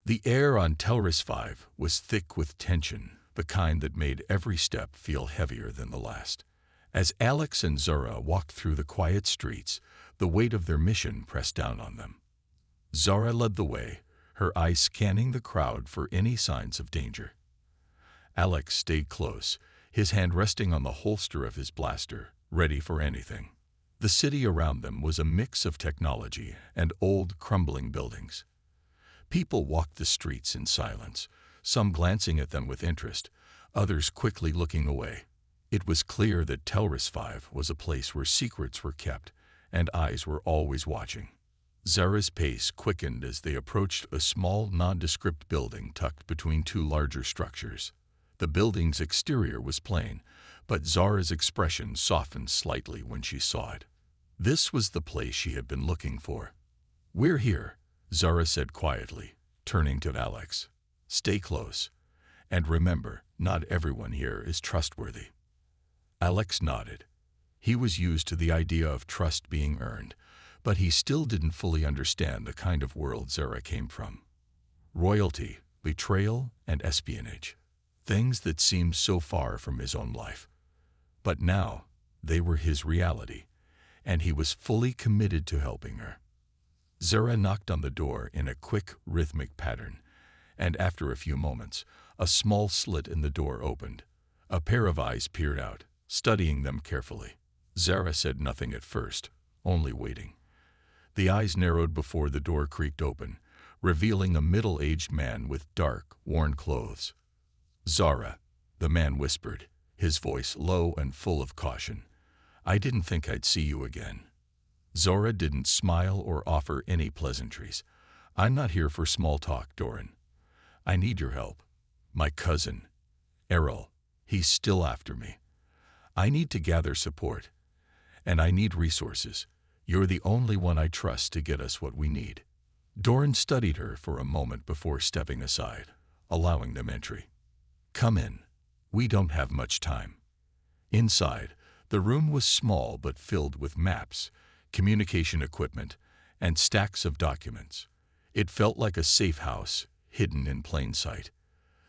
The air on Telris 5 was thick with tension, the kind that made every step feel heavier than the last. As Alex and Zara walked through the quiet streets, the weight of their mission pressed down on them. Zara led the way, her eyes scanning the crowd for any signs of danger. Alex stayed close, his hand resting on the holster of his blaster, ready for anything. The city around them was a mix of technology and old, crumbling buildings. People walked the streets in silence, some glancing at them with interest, others quickly looking away. It was clear that Telris 5 was a place where secrets were kept and eyes were always watching. Zara's pace quickened as they approached a small, nondescript building tucked between two larger structures. The building's exterior was plain, but Zara's expression softened slightly when she saw it. This was the place she had been looking for. "We're here," Zara said quietly, turning to Alex. "Stay close. And remember, not everyone here is trustworthy." Alex nodded. He was used to the idea of trust being earned, but he still didn't fully understand the kind of world Zara came from. Royalty, betrayal, and espionage. Things that seemed so far from his own life. But now, they were his reality, and he was fully committed to helping her. Zara knocked on the door in a quick, rhythmic pattern, and after a few moments, a small slit in the door opened. A pair of eyes peered out, studying them carefully. Zara said nothing at first, only waiting. The eyes narrowed before the door creaked open, revealing a middle-aged man with dark, worn clothes. "Zara," the man whispered, his voice low and full of caution. "I didn't think I'd see you again." Zara didn't smile or offer any pleasantries. "I'm not here for small talk, Doran. I need your help. My cousin, Errol, he's still after me. I need to gather support, and I need resources. You're the only one I trust to get us what we need." Doran studied her for a moment before stepping aside, allowing them entry. "Come in. We don't have much time." Inside, the room was small but filled with maps, communication equipment, and stacks of documents. It felt like a safe house, hidden in plain sight.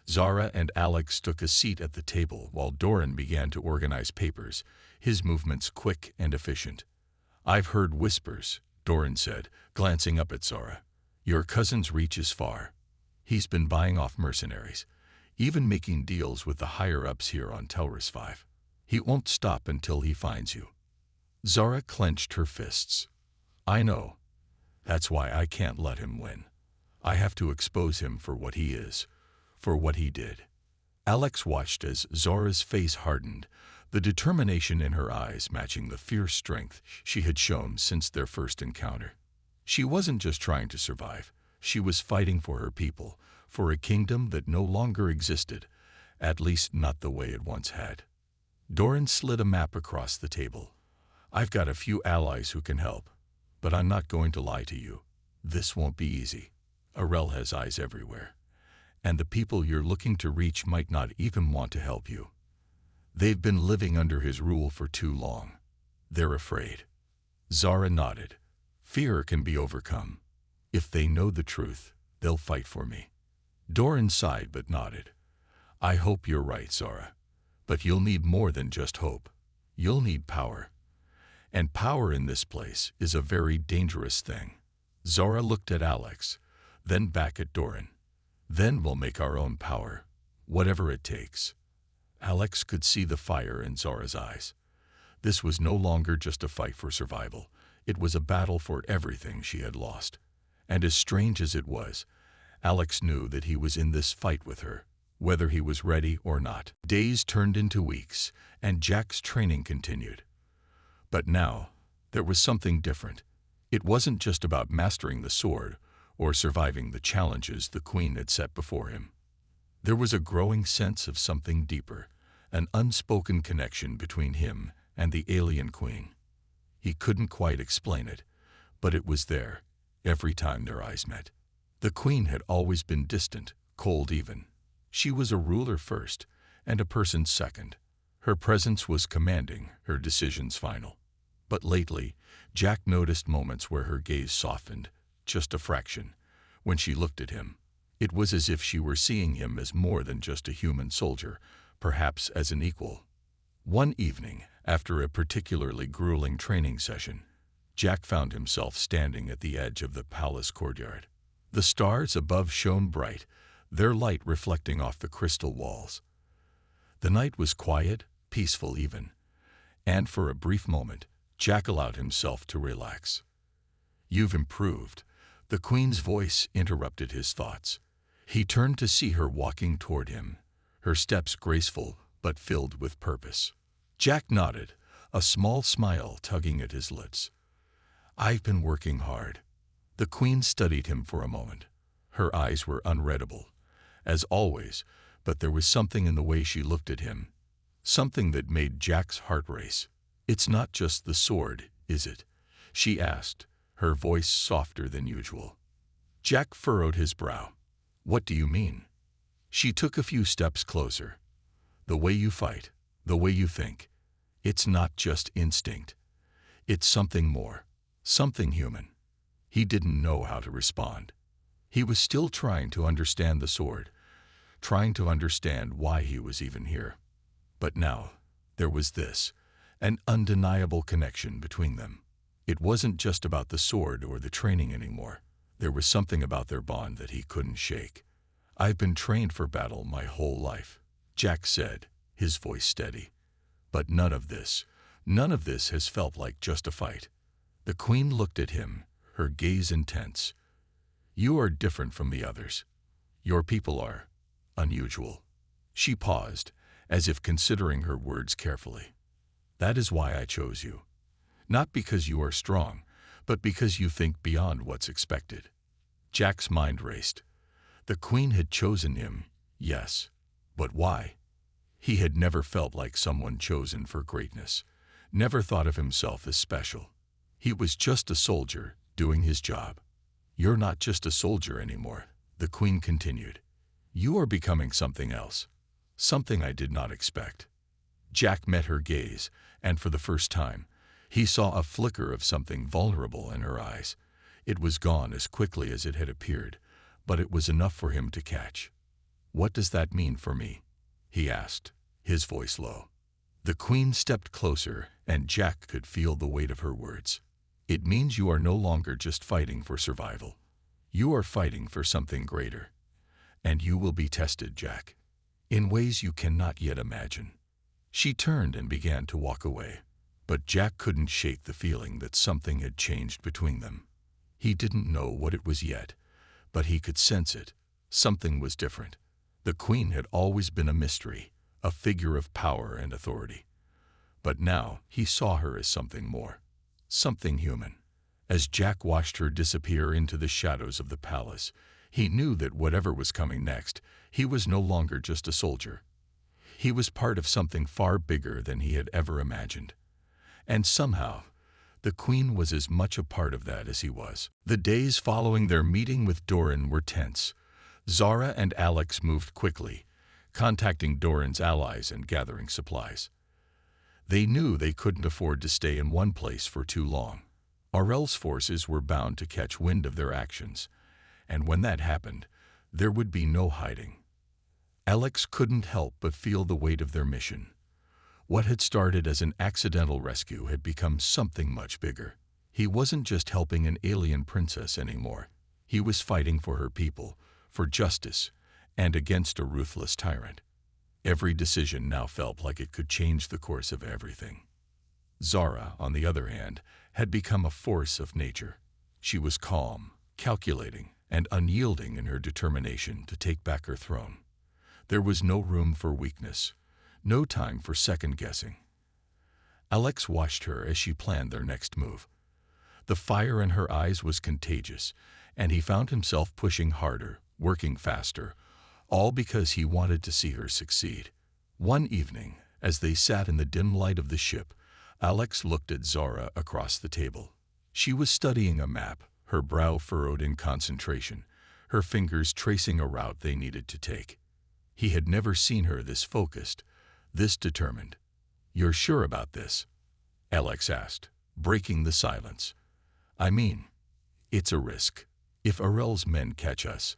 Zara and Alex took a seat at the table while Doran began to organize papers, his movements quick and efficient. "I've heard whispers," Doran said, glancing up at Zara. "Your cousin's reach is far. He's been buying off mercenaries, even making deals with the higher-ups here on Telris 5. He won't stop until he finds you." Zara clenched her fists. "I know. That's why I can't let him win. I have to expose him for what he is, for what he did." Alex watched as Zara's face hardened, the determination in her eyes matching the fierce strength she had shown since their first encounter. She wasn't just trying to survive. She was fighting for her people, for a kingdom that no longer existed, at least not the way it once had. Doran slid a map across the table. "I've got a few allies who can help, but I'm not going to lie to you. This won't be easy. Errol has eyes everywhere, and the people you're looking to reach might not even want to help you. They've been living under his rule for too long. They're afraid." Zara nodded. "Fear can be overcome. If they know the truth, they'll fight for me." Doran sighed but nodded. "I hope you're right, Zara. But you'll need more than just hope. You'll need power. And power in this place is a very dangerous thing." Zara looked at Alex, then back at Doran. "Then we'll make our own power, whatever it takes." Alex could see the fire in Zara's eyes. This was no longer just a fight for survival. It was a battle for everything she had lost. And as strange as it was, Alex knew that he was in this fight with her, whether he was ready or not. Days turned into weeks, and Jack's training continued. But now, there was something different. It wasn't just about mastering the sword or surviving the challenges the Queen had set before him. There was a growing sense of something deeper, an unspoken connection between him and the alien Queen. He couldn't quite explain it, but it was there, every time their eyes met. The Queen had always been distant, cold even. She was a ruler first, and a person second. Her presence was commanding, her decisions final. But lately, Jack noticed moments where her gaze softened, just a fraction, when she looked at him. It was as if she were seeing him as more than just a human soldier, perhaps as an equal. One evening, after a particularly grueling training session, Jack found himself standing at the edge of the palace courtyard. The stars above shone bright, their light reflecting off the crystal walls. The night was quiet, peaceful even, and for a brief moment, Jack allowed himself to relax. "You've improved," the Queen's voice interrupted his thoughts. He turned to see her walking toward him, her steps graceful but filled with purpose. Jack nodded, a small smile tugging at his lips. "I've been working hard." The Queen studied him for a moment. Her eyes were unreadable, as always, but there was something in the way she looked at him, something that made Jack's heart race. "It's not just the sword, is it?" she asked, her voice softer than usual. Jack furrowed his brow. "What do you mean?" She took a few steps closer. "The way you fight, the way you think. It's not just instinct. It's something more, something human." He didn't know how to respond. He was still trying to understand the sword, trying to understand why he was even here. But now, there was this, an undeniable connection between them. It wasn't just about the sword or the training anymore. There was something about their bond that he couldn't shake. "I've been trained for battle my whole life," Jack said, his voice steady. "But none of this has felt like just a fight." The Queen looked at him, her gaze intense. "You are different from the others. Your people are unusual." She paused, as if considering her words carefully. "That is why I chose you. Not because you are strong, but because you think beyond what's expected." Jack's mind raced. The Queen had chosen him, yes, but why? He had never felt like someone chosen for greatness, never thought of himself as special. He was just a soldier, doing his job. "You're not just a soldier anymore," the Queen continued. "You are becoming something else, something I did not expect." Jack met her gaze, and for the first time, he saw a flicker of something vulnerable in her eyes. It was gone as quickly as it had appeared, but it was enough for him to catch. "What does that mean for me?" he asked, his voice low. The Queen stepped closer, and Jack could feel the weight of her words. "It means you are no longer just fighting for survival. You are fighting for something greater. And you will be tested, Jack, in ways you cannot yet imagine." She turned and began to walk away, but Jack couldn't shake the feeling that something had changed between them. He didn't know what it was yet, but he could sense it. Something was different. The Queen had always been a mystery, a figure of power and authority. But now he saw her as something more, something human. As Jack watched her disappear into the shadows of the palace, he knew that whatever was coming next, he was no longer just a soldier. He was part of something far bigger than he had ever imagined. And somehow, the Queen was as much a part of that as he was. The days following their meeting with Doran were tense. Zara and Alex moved quickly, contacting Doran's allies and gathering supplies. They knew they couldn't afford to stay in one place for too long. Aurel's forces were bound to catch wind of their actions, and when that happened, there would be no hiding. Alex couldn't help but feel the weight of their mission. What had started as an accidental rescue had become something much bigger. He wasn't just helping an alien princess anymore. He was fighting for her people, for justice, and against a ruthless tyrant. Every decision now felt like it could change the course of everything. Zara, on the other hand, had become a force of nature. She was calm, calculating, and unyielding in her determination to take back her throne. There was no room for weakness, no time for second-guessing. Alex watched her as she planned their next move. The fire in her eyes was contagious, and he found himself pushing harder, working faster, all because he wanted to see her succeed. One evening, as they sat in the dim light of the ship, Alex looked at Zara across the table. She was studying a map, her brow furrowed in concentration, her fingers tracing a route they needed to take. He had never seen her this focused, this determined. "You're sure about this?" Alex asked, breaking the silence. "I mean, it's a risk. If Aurel's men catch us,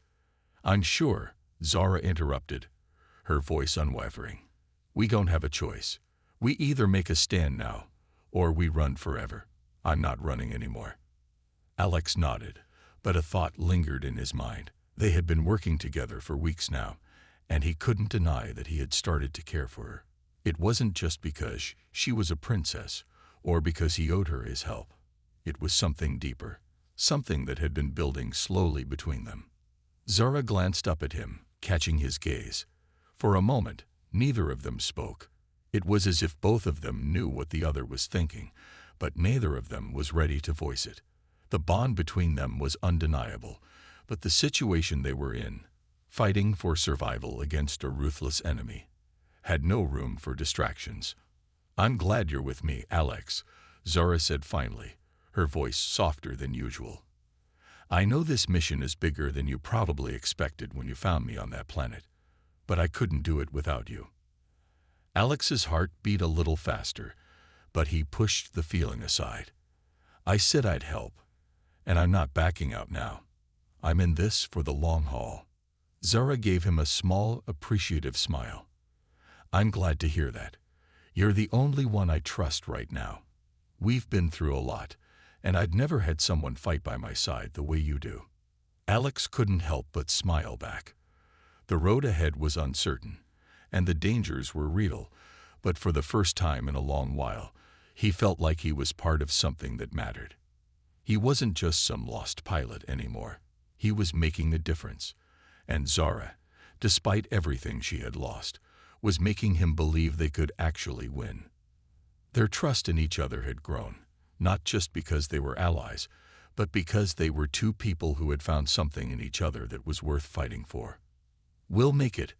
Unsure, Zara interrupted, her voice unwavering. We don't have a choice. We either make a stand now, or we run forever. I'm not running anymore. Alex nodded, but a thought lingered in his mind. They had been working together for weeks now, and he couldn't deny that he had started to care for her. It wasn't just because she was a princess, or because he owed her his help. It was something deeper, something that had been building slowly between them. Zara glanced up at him, catching his gaze. For a moment, neither of them spoke. It was as if both of them knew what the other was thinking, but neither of them was ready to voice it. The bond between them was undeniable, but the situation they were in, fighting for survival against a ruthless enemy, had no room for distractions. I'm glad you're with me, Alex, Zara said finally, her voice softer than usual. I know this mission is bigger than you probably expected when you found me on that planet, but I couldn't do it without you. Alex's heart beat a little faster, but he pushed the feeling aside. I said I'd help, and I'm not backing out now. I'm in this for the long haul. Zara gave him a small, appreciative smile. I'm glad to hear that. You're the only one I trust right now. We've been through a lot, and I'd never had someone fight by my side the way you do. Alex couldn't help but smile back. The road ahead was uncertain, and the dangers were real, but for the first time in a long while, he felt like he was part of something that mattered. He wasn't just some lost pilot anymore. He was making a difference, and Zara, despite everything she had lost, was making him believe they could actually win. Their trust in each other had grown, not just because they were allies, but because they were two people who had found something in each other that was worth fighting for. We'll make it,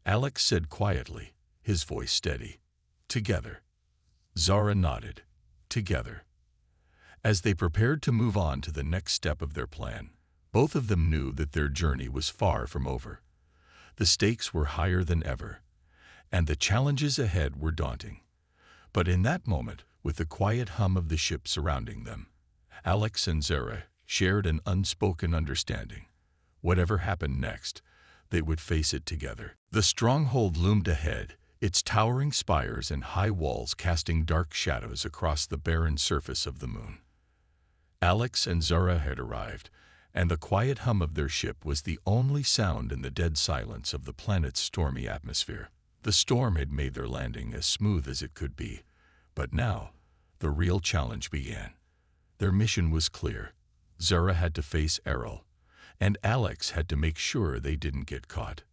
Alex said quietly, his voice steady. Together. Zara nodded. Together. As they prepared to move on to the next step of their plan, both of them knew that their journey was far from over. The stakes were higher than ever, and the challenges ahead were daunting. But in that moment, with the quiet hum of the ship surrounding them, Alex and Zara shared an unspoken understanding. Whatever happened next, they would face it together. The stronghold loomed ahead, its towering spires and high walls casting dark shadows across the barren surface of the moon. Alex and Zara had arrived, and the quiet hum of their ship was the only sound in the dead silence of the planet's stormy atmosphere. The storm had made their landing as smooth as it could be, but now the real challenge began. Their mission was clear. Zara had to face Errol, and Alex had to make sure they didn't get caught.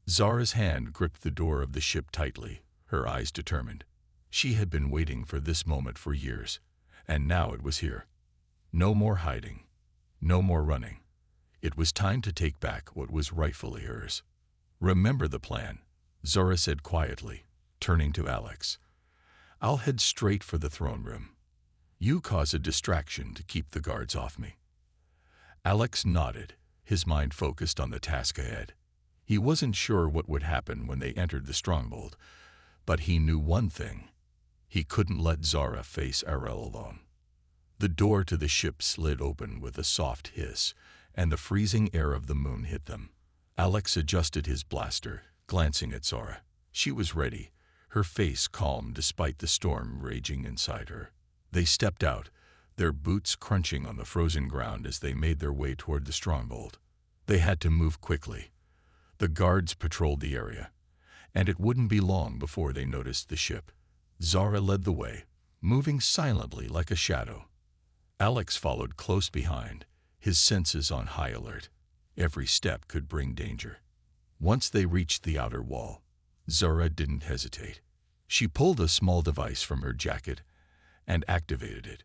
Zara's hand gripped the door of the ship tightly, her eyes determined. She had been waiting for this moment for years, and now it was here. No more hiding. No more running. It was time to take back what was rightfully hers. Remember the plan, Zara said quietly, turning to Alex. I'll head straight for the throne room. You cause a distraction to keep the guards off me. Alex nodded, his mind focused on the task ahead. He wasn't sure what would happen when they entered the stronghold, but he knew one thing. He couldn't let Zara face Errol alone. The door to the ship slid open with a soft hiss, and the freezing air of the moon hit them. Alex adjusted his blaster, glancing at Zara. She was ready, her face calm despite the storm raging inside her. They stepped out, their boots crunching on the frozen ground as they made their way toward the stronghold. They had to move quickly. The guards patrolled the area, and it wouldn't be long before they noticed the ship. Zara led the way, moving silently like a shadow. Alex followed close behind, his senses on high alert. Every step could bring danger. Once they reached the outer wall, Zara didn't hesitate. She pulled a small device from her jacket and activated it.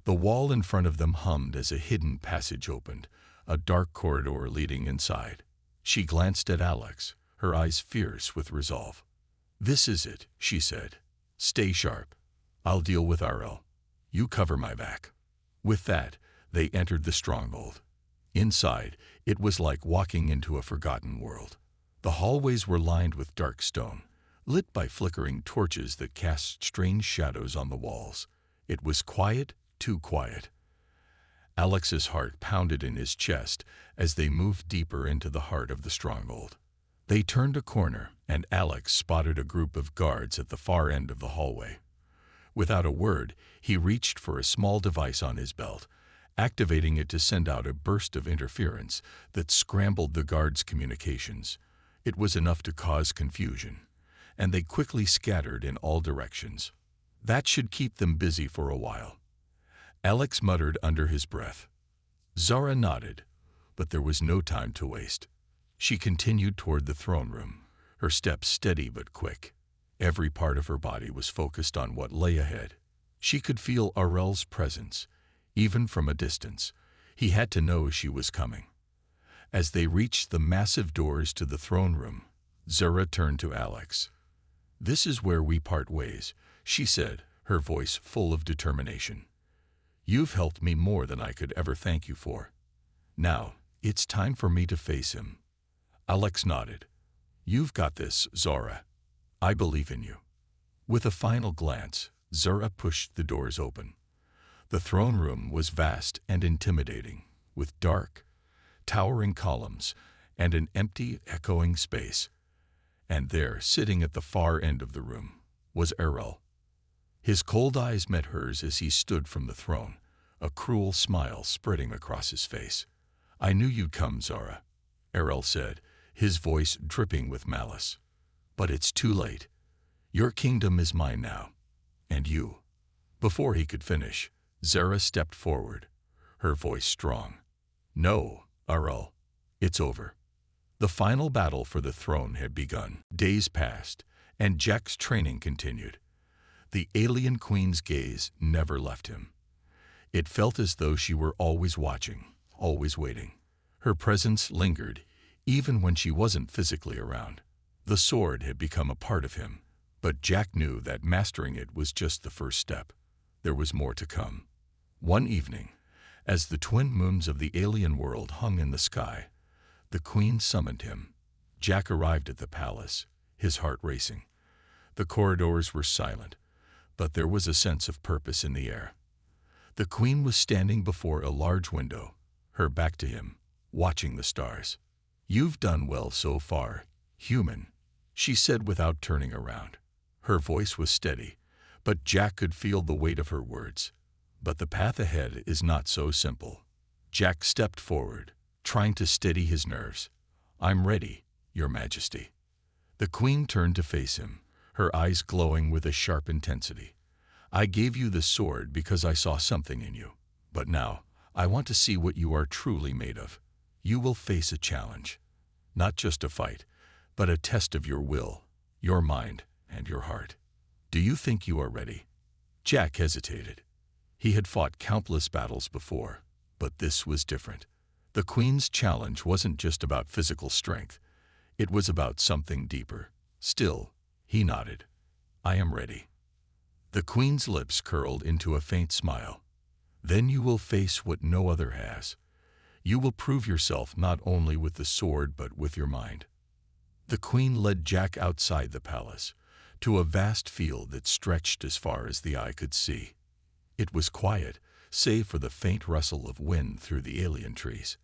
The wall in front of them hummed as a hidden passage opened, a dark corridor leading inside. She glanced at Alex, her eyes fierce with resolve. This is it, she said. Stay sharp. I'll deal with Errol. You cover my back. With that, they entered the stronghold. Inside, it was like walking into a forgotten world. The hallways were lined with dark stone, lit by flickering torches that cast strange shadows on the walls. It was quiet, too quiet. Alex's heart pounded in his chest as they moved deeper into the heart of the stronghold. They turned a corner, and Alex spotted a group of guards at the far end of the hallway. Without a word, he reached for a small device on his belt, activating it to send out a burst of interference that scrambled the guards' communications. It was enough to cause confusion, and they quickly scattered in all directions. That should keep them busy for a while. Alex muttered under his breath. Zara nodded, but there was no time to waste. She continued toward the throne room, her steps steady but quick. Every part of her body was focused on what lay ahead. She could feel Arel's presence, even from a distance. He had to know she was coming. As they reached the massive doors to the throne room, Zara turned to Alex. "This is where we part ways," she said, her voice full of determination. "You've helped me more than I could ever thank you for. Now, it's time for me to face him." Alex nodded. "You've got this, Zara. I believe in you." With a final glance, Zara pushed the doors open. The throne room was vast and intimidating, with dark, towering columns and an empty, echoing space. And there, sitting at the far end of the room, was Arel. His cold eyes met hers as he stood from the throne, a cruel smile spreading across his face. "I knew you'd come, Zara," Arel said, his voice dripping with malice. "But it's too late. Your kingdom is mine now, and you." Before he could finish, Zara stepped forward, her voice strong. "No, Arel, it's over." The final battle for the throne had begun. Days passed, and Jack's training continued. The alien queen's gaze never left him. It felt as though she were always watching, always waiting. Her presence lingered, even when she wasn't physically around. The sword had become a part of him, but Jack knew that mastering it was just the first step. There was more to come. One evening, as the twin moons of the alien world hung in the sky, the queen summoned him. Jack arrived at the palace, his heart racing. The corridors were silent, but there was a sense of purpose in the air. The queen was standing before a large window, her back to him, watching the stars. "You've done well so far, human," she said without turning around. Her voice was steady, but Jack could feel the weight of her words. "But the path ahead is not so simple." Jack stepped forward, trying to steady his nerves. "I'm ready, Your Majesty." The queen turned to face him, her eyes glowing with a sharp intensity. "I gave you the sword because I saw something in you. But now, I want to see what you are truly made of. You will face a challenge. Not just a fight, but a test of your will, your mind, and your heart. Do you think you are ready?" Jack hesitated. He had fought countless battles before, but this was different. The queen's challenge wasn't just about physical strength. It was about something deeper. Still, he nodded. "I am ready." The queen's lips curled into a faint smile. "Then you will face what no other has. You will prove yourself not only with the sword but with your mind." The queen led Jack outside the palace, to a vast field that stretched as far as the eye could see. It was quiet, save for the faint rustle of wind through the alien trees.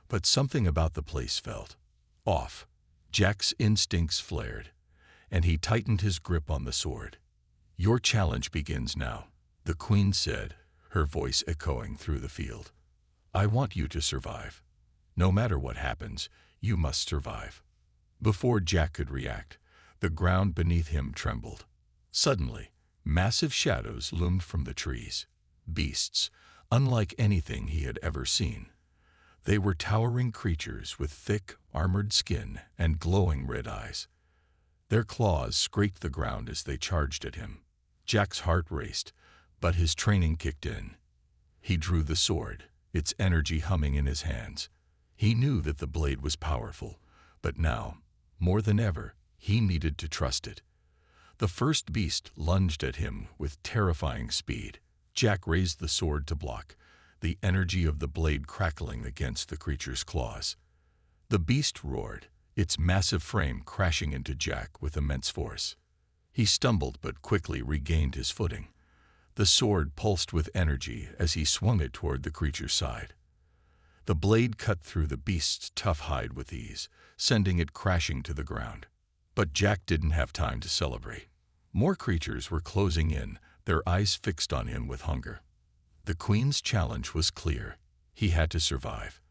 But something about the place felt off. Jack's instincts flared, and he tightened his grip on the sword. "Your challenge begins now," the queen said, her voice echoing through the field. "I want you to survive. No matter what happens, you must survive." Before Jack could react, the ground beneath him trembled. Suddenly, massive shadows loomed from the trees. Beasts, unlike anything he had ever seen. They were towering creatures with thick, armored skin and glowing red eyes. Their claws scraped the ground as they charged at him. Jack's heart raced, but his training kicked in. He drew the sword, its energy humming in his hands. He knew that the blade was powerful, but now, more than ever, he needed to trust it. The first beast lunged at him with terrifying speed. Jack raised the sword to block, the energy of the blade crackling against the creature's claws. The beast roared, its massive frame crashing into Jack with immense force. He stumbled but quickly regained his footing. The sword pulsed with energy as he swung it toward the creature's side. The blade cut through the beast's tough hide with ease, sending it crashing to the ground. But Jack didn't have time to celebrate. More creatures were closing in, their eyes fixed on him with hunger. The Queen's challenge was clear. He had to survive.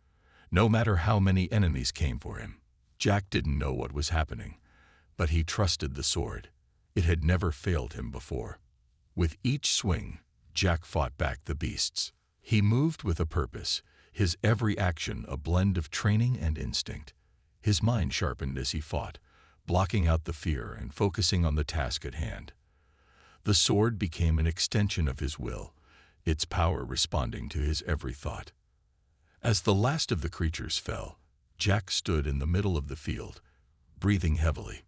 No matter how many enemies came for him. Jack didn't know what was happening, but he trusted the sword. It had never failed him before. With each swing, Jack fought back the beasts. He moved with a purpose, his every action a blend of training and instinct. His mind sharpened as he fought, blocking out the fear and focusing on the task at hand. The sword became an extension of his will, its power responding to his every thought. As the last of the creatures fell, Jack stood in the middle of the field, breathing heavily.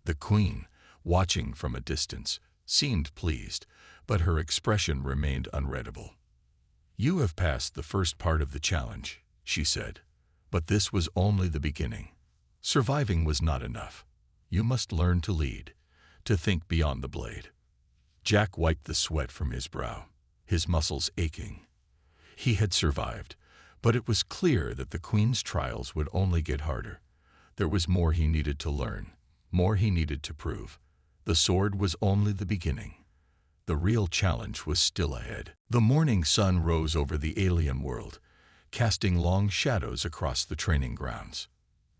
The Queen, watching from a distance, seemed pleased, but her expression remained unreadable. "You have passed the first part of the challenge," she said, "but this was only the beginning. Surviving was not enough. You must learn to lead, to think beyond the blade." Jack wiped the sweat from his brow, his muscles aching. He had survived, but it was clear that the Queen's trials would only get harder. There was more he needed to learn, more he needed to prove. The sword was only the beginning. The real challenge was still ahead. The morning sun rose over the alien world, casting long shadows across the training grounds.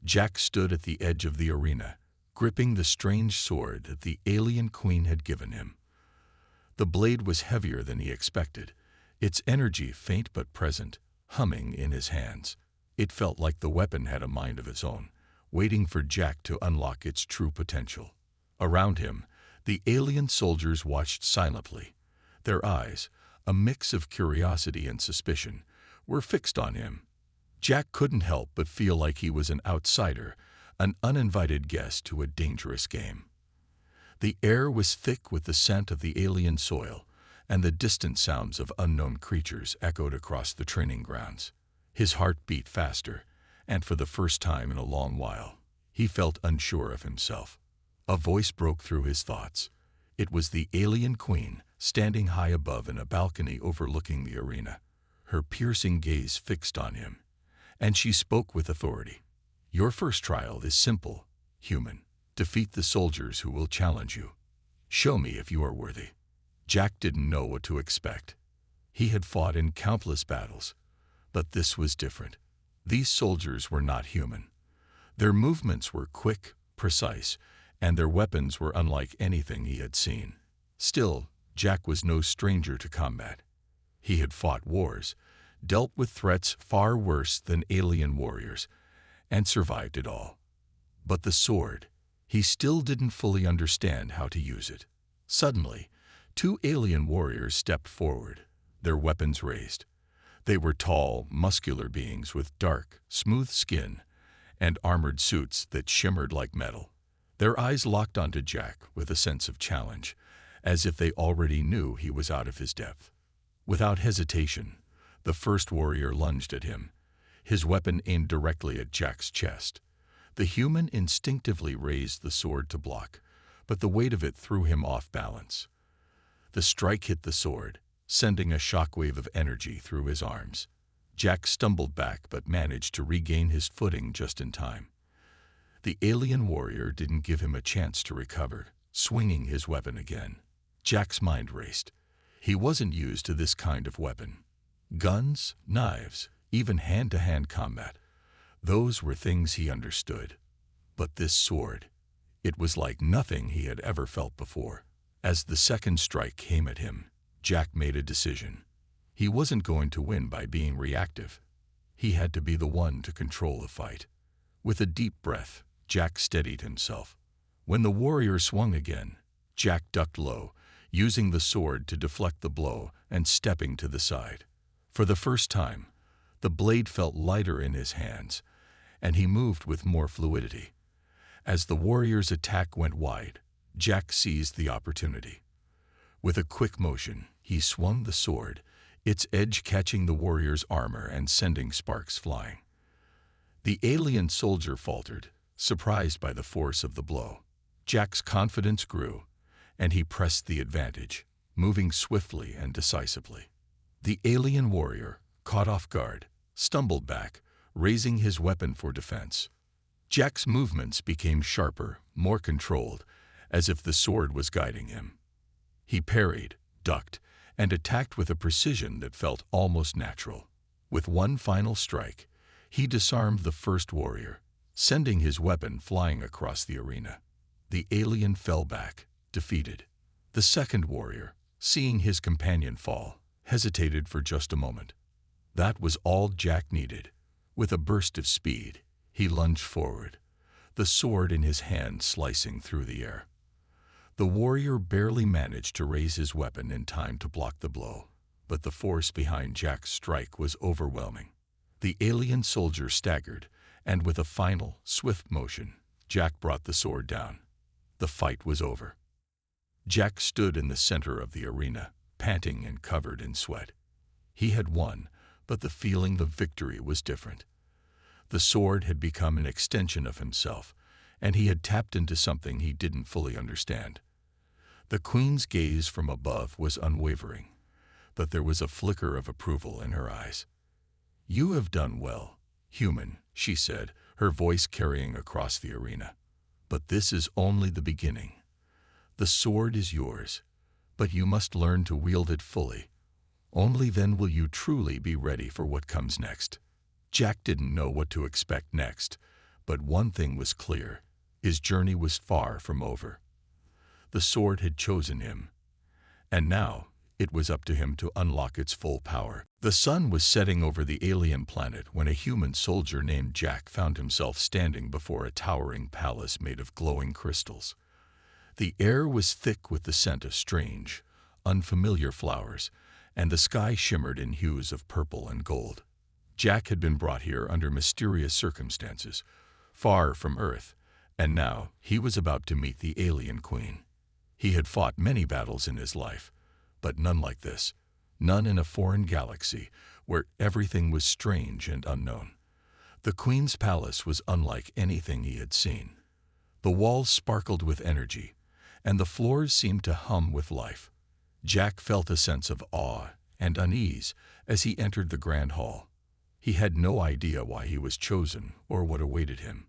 Jack stood at the edge of the arena, gripping the strange sword that the alien Queen had given him. The blade was heavier than he expected, its energy faint but present, humming in his hands. It felt like the weapon had a mind of its own, waiting for Jack to unlock its true potential. Around him, the alien soldiers watched silently. Their eyes, a mix of curiosity and suspicion, were fixed on him. Jack couldn't help but feel like he was an outsider, an uninvited guest to a dangerous game. The air was thick with the scent of the alien soil, and the distant sounds of unknown creatures echoed across the training grounds. His heart beat faster, and for the first time in a long while, he felt unsure of himself. A voice broke through his thoughts. It was the alien Queen, standing high above in a balcony overlooking the arena, her piercing gaze fixed on him. And she spoke with authority. "Your first trial is simple, human. Defeat the soldiers who will challenge you. Show me if you are worthy." Jack didn't know what to expect. He had fought in countless battles, but this was different. These soldiers were not human. Their movements were quick, precise, and their weapons were unlike anything he had seen. Still, Jack was no stranger to combat. He had fought wars, dealt with threats far worse than alien warriors, and survived it all. But the sword, he still didn't fully understand how to use it. Suddenly, two alien warriors stepped forward, their weapons raised. They were tall, muscular beings with dark, smooth skin and armored suits that shimmered like metal. Their eyes locked onto Jack with a sense of challenge, as if they already knew he was out of his depth. Without hesitation, the first warrior lunged at him, his weapon aimed directly at Jack's chest. The human instinctively raised the sword to block, but the weight of it threw him off balance. The strike hit the sword, sending a shockwave of energy through his arms. Jack stumbled back but managed to regain his footing just in time. The alien warrior didn't give him a chance to recover, swinging his weapon again. Jack's mind raced. He wasn't used to this kind of weapon. Guns, knives, even hand-to-hand combat. Those were things he understood. But this sword, it was like nothing he had ever felt before. As the second strike came at him, Jack made a decision. He wasn't going to win by being reactive. He had to be the one to control the fight. With a deep breath, Jack steadied himself. When the warrior swung again, Jack ducked low, using the sword to deflect the blow and stepping to the side. For the first time, the blade felt lighter in his hands, and he moved with more fluidity. As the warrior's attack went wide, Jack seized the opportunity. With a quick motion, he swung the sword, its edge catching the warrior's armor and sending sparks flying. The alien soldier faltered, surprised by the force of the blow. Jack's confidence grew, and he pressed the advantage. moving swiftly and decisively. The alien warrior, caught off guard, stumbled back, raising his weapon for defense. Jack's movements became sharper, more controlled, as if the sword was guiding him. He parried, ducked, and attacked with a precision that felt almost natural. With one final strike, he disarmed the first warrior, sending his weapon flying across the arena. The alien fell back, defeated. The second warrior, seeing his companion fall, hesitated for just a moment. That was all Jack needed. With a burst of speed, he lunged forward, the sword in his hand slicing through the air. The warrior barely managed to raise his weapon in time to block the blow, but the force behind Jack's strike was overwhelming. The alien soldier staggered, and with a final, swift motion, Jack brought the sword down. The fight was over. Jack stood in the center of the arena, panting and covered in sweat. He had won, but the feeling of victory was different. The sword had become an extension of himself, and he had tapped into something he didn't fully understand. The queen's gaze from above was unwavering, but there was a flicker of approval in her eyes. "You have done well, human," she said, her voice carrying across the arena. "But this is only the beginning. The sword is yours, but you must learn to wield it fully. Only then will you truly be ready for what comes next." Jack didn't know what to expect next, but one thing was clear: his journey was far from over. The sword had chosen him, and now it was up to him to unlock its full power. The sun was setting over the alien planet when a human soldier named Jack found himself standing before a towering palace made of glowing crystals. The air was thick with the scent of strange, unfamiliar flowers, and the sky shimmered in hues of purple and gold. Jack had been brought here under mysterious circumstances, far from Earth, and now he was about to meet the alien queen. He had fought many battles in his life, but none like this, none in a foreign galaxy where everything was strange and unknown. The queen's palace was unlike anything he had seen. The walls sparkled with energy, and the floors seemed to hum with life. Jack felt a sense of awe and unease as he entered the grand hall. He had no idea why he was chosen or what awaited him.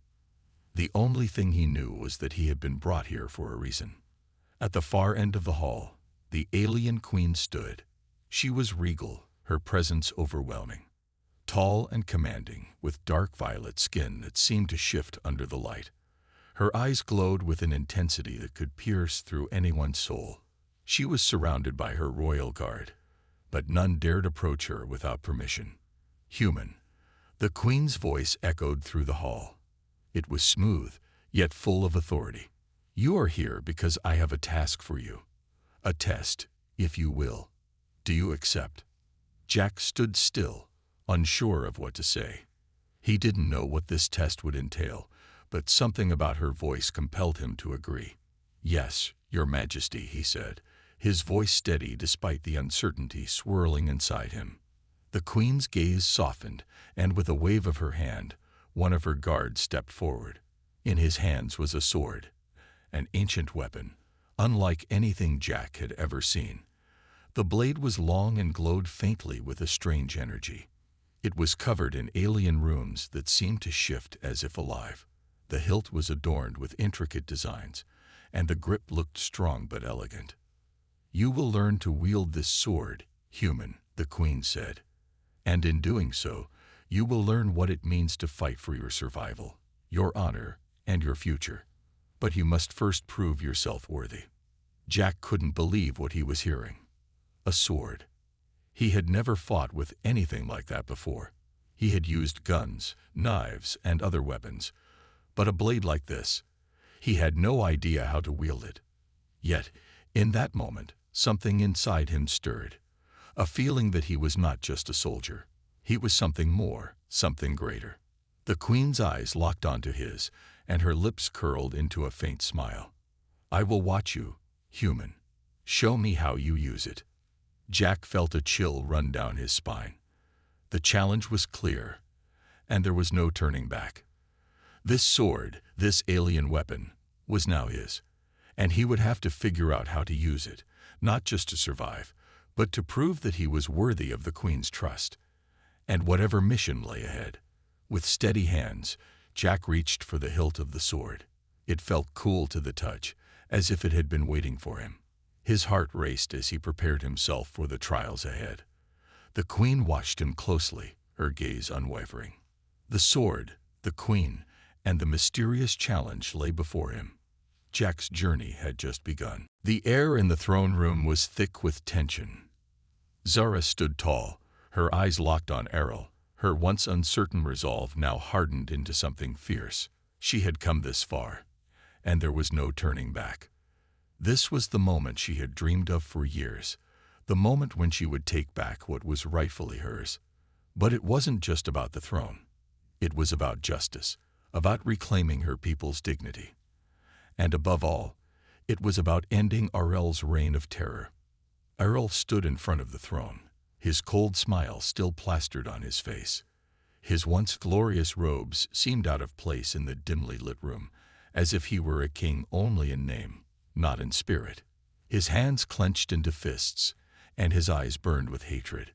The only thing he knew was that he had been brought here for a reason. At the far end of the hall, the alien queen stood. She was regal, her presence overwhelming. Tall and commanding, with dark violet skin that seemed to shift under the light. Her eyes glowed with an intensity that could pierce through anyone's soul. She was surrounded by her royal guard, but none dared approach her without permission. "Human." The queen's voice echoed through the hall. It was smooth, yet full of authority. "You are here because I have a task for you. A test, if you will. Do you accept?" Jack stood still, unsure of what to say. He didn't know what this test would entail, but something about her voice compelled him to agree. "Yes, Your Majesty," he said, his voice steady despite the uncertainty swirling inside him. The queen's gaze softened, and with a wave of her hand, one of her guards stepped forward. In his hands was a sword, an ancient weapon, unlike anything Jack had ever seen. The blade was long and glowed faintly with a strange energy. It was covered in alien runes that seemed to shift as if alive. The hilt was adorned with intricate designs, and the grip looked strong but elegant. "You will learn to wield this sword, human," the queen said. "And in doing so, you will learn what it means to fight for your survival, your honor, and your future. But you must first prove yourself worthy." Jack couldn't believe what he was hearing. A sword. He had never fought with anything like that before. He had used guns, knives, and other weapons, but a blade like this, he had no idea how to wield it. Yet, in that moment, something inside him stirred. A feeling that he was not just a soldier. He was something more, something greater. The queen's eyes locked onto his, and her lips curled into a faint smile. "I will watch you, human. Show me how you use it." Jack felt a chill run down his spine. The challenge was clear, and there was no turning back. This sword, this alien weapon, was now his, and he would have to figure out how to use it, not just to survive, but to prove that he was worthy of the Queen's trust. And whatever mission lay ahead, with steady hands, Jack reached for the hilt of the sword. It felt cool to the touch, as if it had been waiting for him. His heart raced as he prepared himself for the trials ahead. The Queen watched him closely, her gaze unwavering. The sword, the Queen, and the mysterious challenge lay before him. Jack's journey had just begun. The air in the throne room was thick with tension. Zara stood tall, her eyes locked on Errol, her once uncertain resolve now hardened into something fierce. She had come this far, and there was no turning back. This was the moment she had dreamed of for years, the moment when she would take back what was rightfully hers. But it wasn't just about the throne. It was about justice, about reclaiming her people's dignity. And above all, it was about ending Arel's reign of terror. Errol stood in front of the throne, his cold smile still plastered on his face. His once glorious robes seemed out of place in the dimly lit room, as if he were a king only in name, not in spirit. His hands clenched into fists, and his eyes burned with hatred.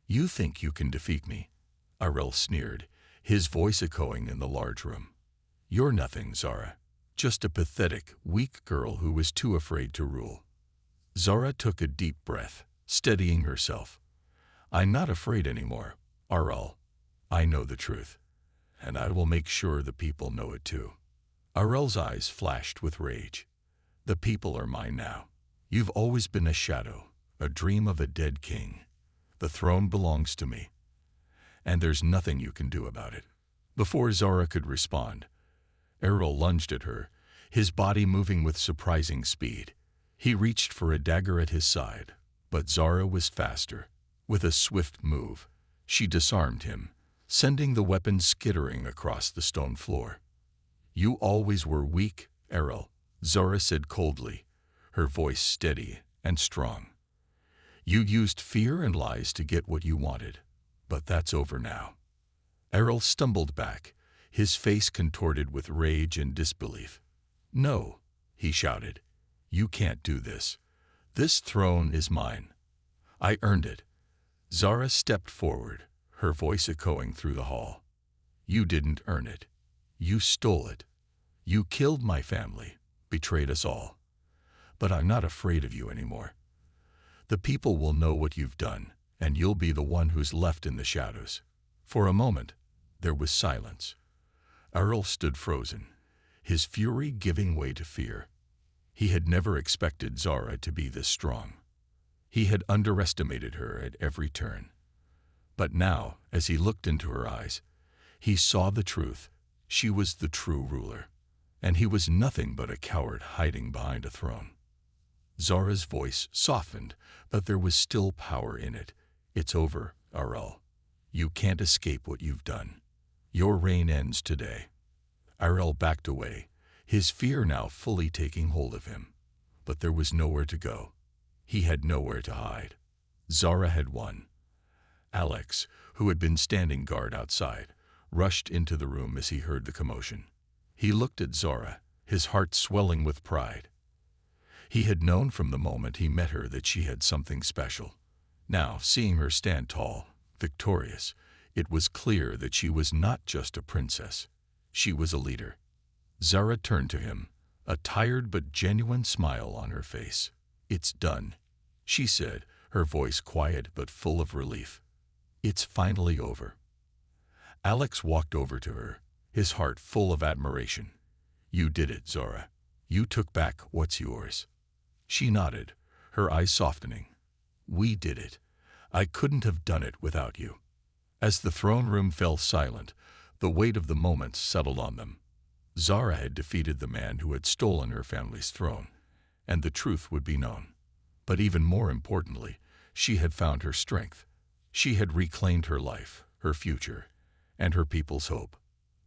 "You think you can defeat me?" Arel sneered, his voice echoing in the large room. "You're nothing, Zara. Just a pathetic, weak girl who was too afraid to rule." Zara took a deep breath, steadying herself. "I'm not afraid anymore, Arel. I know the truth, and I will make sure the people know it too." Arel's eyes flashed with rage. "The people are mine now. You've always been a shadow, a dream of a dead king. The throne belongs to me, and there's nothing you can do about it." Before Zara could respond, Errol lunged at her, his body moving with surprising speed. He reached for a dagger at his side, but Zara was faster. With a swift move, she disarmed him, sending the weapon skittering across the stone floor. "You always were weak, Errol," Zara said coldly, her voice steady and strong. "You used fear and lies to get what you wanted, but that's over now." Errol stumbled back, his face contorted with rage and disbelief. "No," he shouted. "You can't do this. This throne is mine. I earned it." Zara stepped forward, her voice echoing through the hall. "You didn't earn it. You stole it. You killed my family, betrayed us all. But I'm not afraid of you anymore. The people will know what you've done, and you'll be the one who's left in the shadows." For a moment, there was silence. Errol stood frozen, his fury giving way to fear. He had never expected Zara to be this strong. He had underestimated her at every turn. But now, as he looked into her eyes, he saw the truth. She was the true ruler, and he was nothing but a coward hiding behind a throne. Zara's voice softened, but there was still power in it. "It's over, Arel. You can't escape what you've done. Your reign ends today." Arel backed away, his fear now fully taking hold of him. But there was nowhere to go. He had nowhere to hide. Zara had won. Alex, who had been standing guard outside, rushed into the room as he heard the commotion. He looked at Zara, his heart swelling with pride. He had known from the moment he met her that she had something special. Now, seeing her stand tall, victorious, it was clear that she was not just a princess. She was a leader. Zara turned to him, a tired but genuine smile on her face. "It's done," she said, her voice quiet but full of relief. "It's finally over." Alex walked over to her, his heart full of admiration. "You did it, Zara. You took back what's yours." She nodded, her eyes softening. "We did it. I couldn't have done it without you." As the throne room fell silent, the weight of the moment settled on them. Zara had defeated the man who had stolen her family's throne, and the truth would be known. But even more importantly, she had found her strength. She had reclaimed her life, her future, and her people's hope.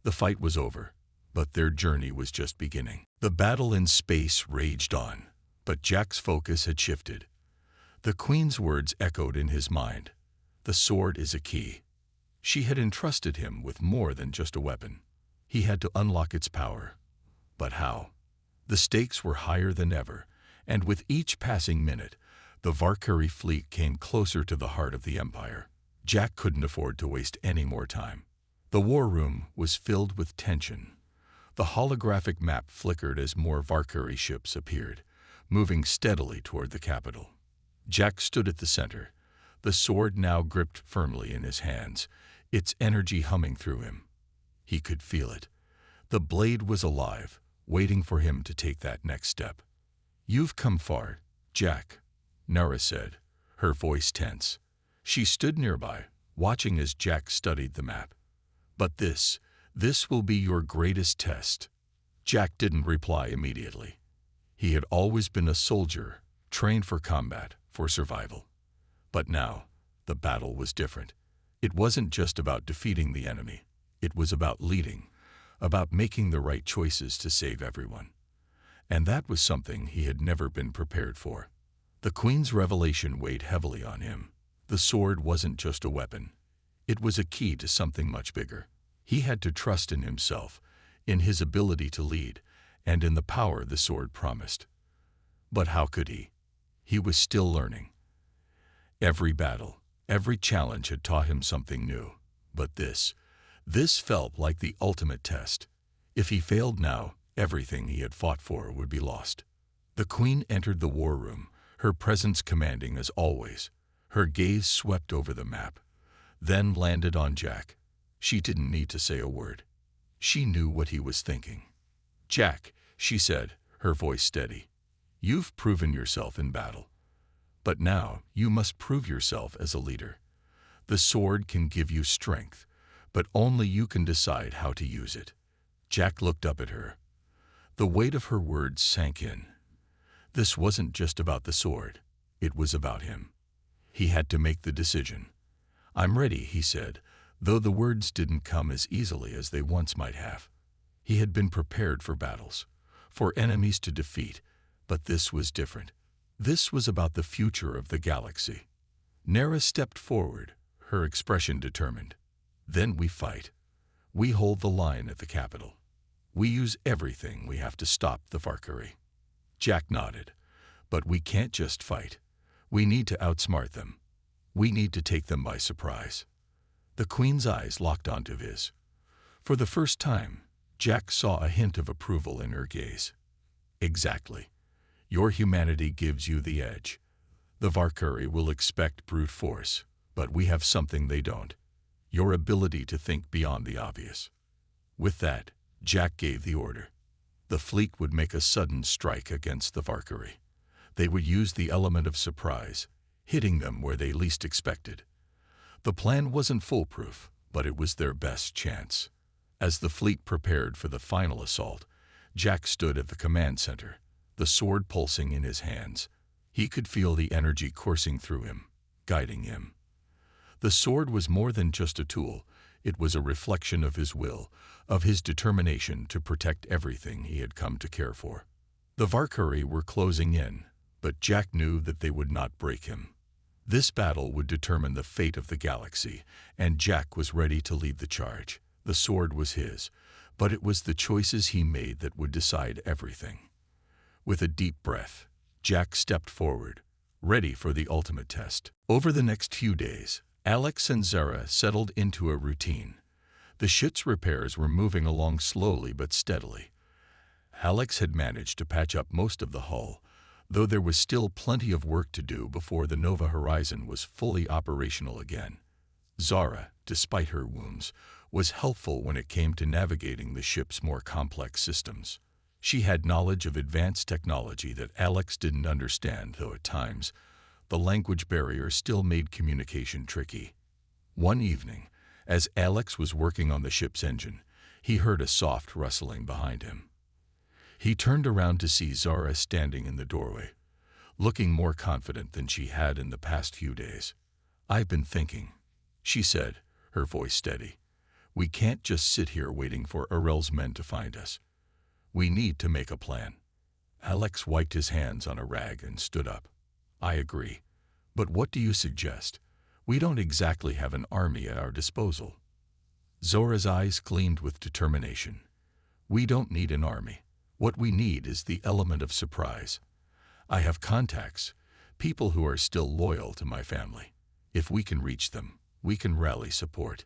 The fight was over, but their journey was just beginning. The battle in space raged on, but Jack's focus had shifted. The Queen's words echoed in his mind. The sword is a key. She had entrusted him with more than just a weapon. He had to unlock its power. But how? The stakes were higher than ever, and with each passing minute, The Valkyrie fleet came closer to the heart of the Empire. Jack couldn't afford to waste any more time. The war room was filled with tension. The holographic map flickered as more Valkyrie ships appeared, moving steadily toward the capital. Jack stood at the center, the sword now gripped firmly in his hands, its energy humming through him. He could feel it. The blade was alive, waiting for him to take that next step. "You've come far, Jack," Nara said, her voice tense. She stood nearby, watching as Jack studied the map. "But this will be your greatest test." Jack didn't reply immediately. He had always been a soldier, trained for combat, for survival. But now, the battle was different. It wasn't just about defeating the enemy. It was about leading, about making the right choices to save everyone. And that was something he had never been prepared for. The Queen's revelation weighed heavily on him. The sword wasn't just a weapon. It was a key to something much bigger. He had to trust in himself, in his ability to lead, and in the power the sword promised. But how could he? He was still learning. Every battle, every challenge had taught him something new. But this felt like the ultimate test. If he failed now, everything he had fought for would be lost. The Queen entered the war room, her presence commanding as always. Her gaze swept over the map, then landed on Jack. She didn't need to say a word. She knew what he was thinking. "Jack," she said, her voice steady, "you've proven yourself in battle. But now you must prove yourself as a leader. The sword can give you strength, but only you can decide how to use it." Jack looked up at her. The weight of her words sank in. This wasn't just about the sword. It was about him. He had to make the decision. "I'm ready," he said, though the words didn't come as easily as they once might have. He had been prepared for battles, for enemies to defeat, but this was different. This was about the future of the galaxy. Nara stepped forward, her expression determined. "Then we fight. We hold the line at the capital. We use everything we have to stop the Valkyrie." Jack nodded. "But we can't just fight. We need to outsmart them. We need to take them by surprise." The Queen's eyes locked onto his. For the first time, Jack saw a hint of approval in her gaze. "Exactly. Your humanity gives you the edge. The Valkyrie will expect brute force, but we have something they don't. Your ability to think beyond the obvious." With that, Jack gave the order. The fleet would make a sudden strike against the Valkyrie. They would use the element of surprise, hitting them where they least expected. The plan wasn't foolproof, but it was their best chance. As the fleet prepared for the final assault, Jack stood at the command center, the sword pulsing in his hands. He could feel the energy coursing through him, guiding him. The sword was more than just a tool. It was a reflection of his will, of his determination to protect everything he had come to care for. The Valkyrie were closing in, but Jack knew that they would not break him. This battle would determine the fate of the galaxy, and Jack was ready to lead the charge. The sword was his, but it was the choices he made that would decide everything. With a deep breath, Jack stepped forward, ready for the ultimate test. Over the next few days, Alex and Zara settled into a routine. The ship's repairs were moving along slowly but steadily. Alex had managed to patch up most of the hull, though there was still plenty of work to do before the Nova Horizon was fully operational again. Zara, despite her wounds, was helpful when it came to navigating the ship's more complex systems. She had knowledge of advanced technology that Alex didn't understand, though at times, the language barrier still made communication tricky. One evening, as Alex was working on the ship's engine, he heard a soft rustling behind him. He turned around to see Zara standing in the doorway, looking more confident than she had in the past few days. "I've been thinking," she said, her voice steady. "We can't just sit here waiting for Arel's men to find us. We need to make a plan." Alex wiped his hands on a rag and stood up. "I agree. But what do you suggest? We don't exactly have an army at our disposal." Zora's eyes gleamed with determination. "We don't need an army. What we need is the element of surprise. I have contacts, People who are still loyal to my family. If we can reach them, we can rally support.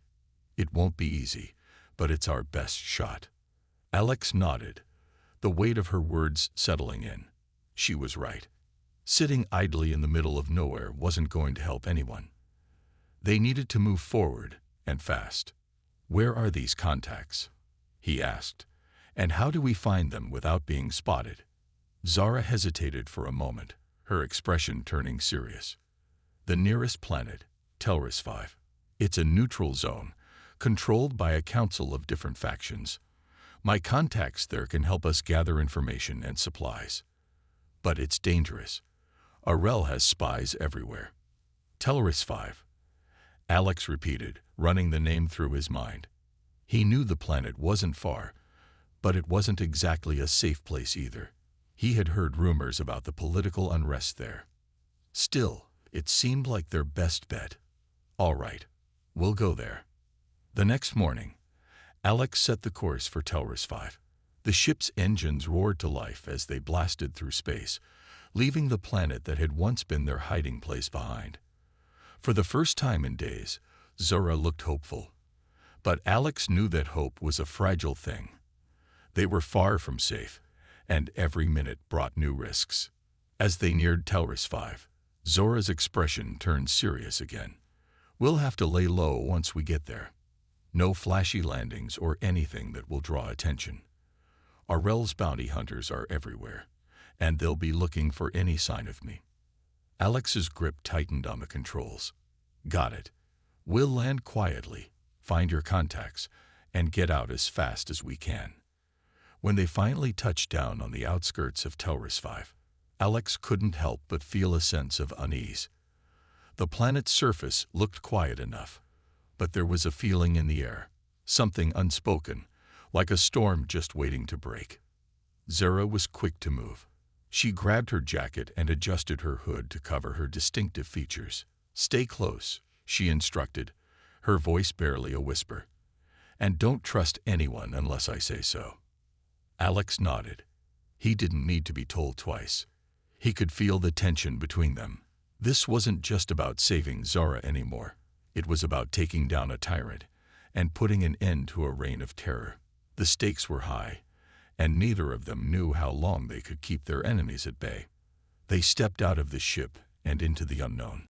It won't be easy, but it's our best shot." Alex nodded, the weight of her words settling in. She was right. Sitting idly in the middle of nowhere wasn't going to help anyone. They needed to move forward, and fast. "Where are these contacts?" he asked. "And how do we find them without being spotted?" Zara hesitated for a moment, her expression turning serious. "The nearest planet, Telris 5. It's a neutral zone, controlled by a council of different factions. My contacts there can help us gather information and supplies. But it's dangerous. Arel has spies everywhere." "Telris 5. Alex repeated, running the name through his mind. He knew the planet wasn't far, but it wasn't exactly a safe place either. He had heard rumors about the political unrest there. Still, it seemed like their best bet. "All right, we'll go there." The next morning, Alex set the course for Telris 5. The ship's engines roared to life as they blasted through space, leaving the planet that had once been their hiding place behind. For the first time in days, Zora looked hopeful. But Alex knew that hope was a fragile thing. They were far from safe, and every minute brought new risks. As they neared Telris 5, Zora's expression turned serious again. "We'll have to lay low once we get there. No flashy landings or anything that will draw attention. Arel's bounty hunters are everywhere, and they'll be looking for any sign of me." Alex's grip tightened on the controls. "Got it. We'll land quietly, find your contacts, and get out as fast as we can." When they finally touched down on the outskirts of Telris 5, Alex couldn't help but feel a sense of unease. The planet's surface looked quiet enough, but there was a feeling in the air, something unspoken, like a storm just waiting to break. Zara was quick to move. She grabbed her jacket and adjusted her hood to cover her distinctive features. "Stay close," she instructed, her voice barely a whisper. "And don't trust anyone unless I say so." Alex nodded. He didn't need to be told twice. He could feel the tension between them. This wasn't just about saving Zara anymore. It was about taking down a tyrant and putting an end to a reign of terror. The stakes were high, and neither of them knew how long they could keep their enemies at bay. They stepped out of the ship and into the unknown.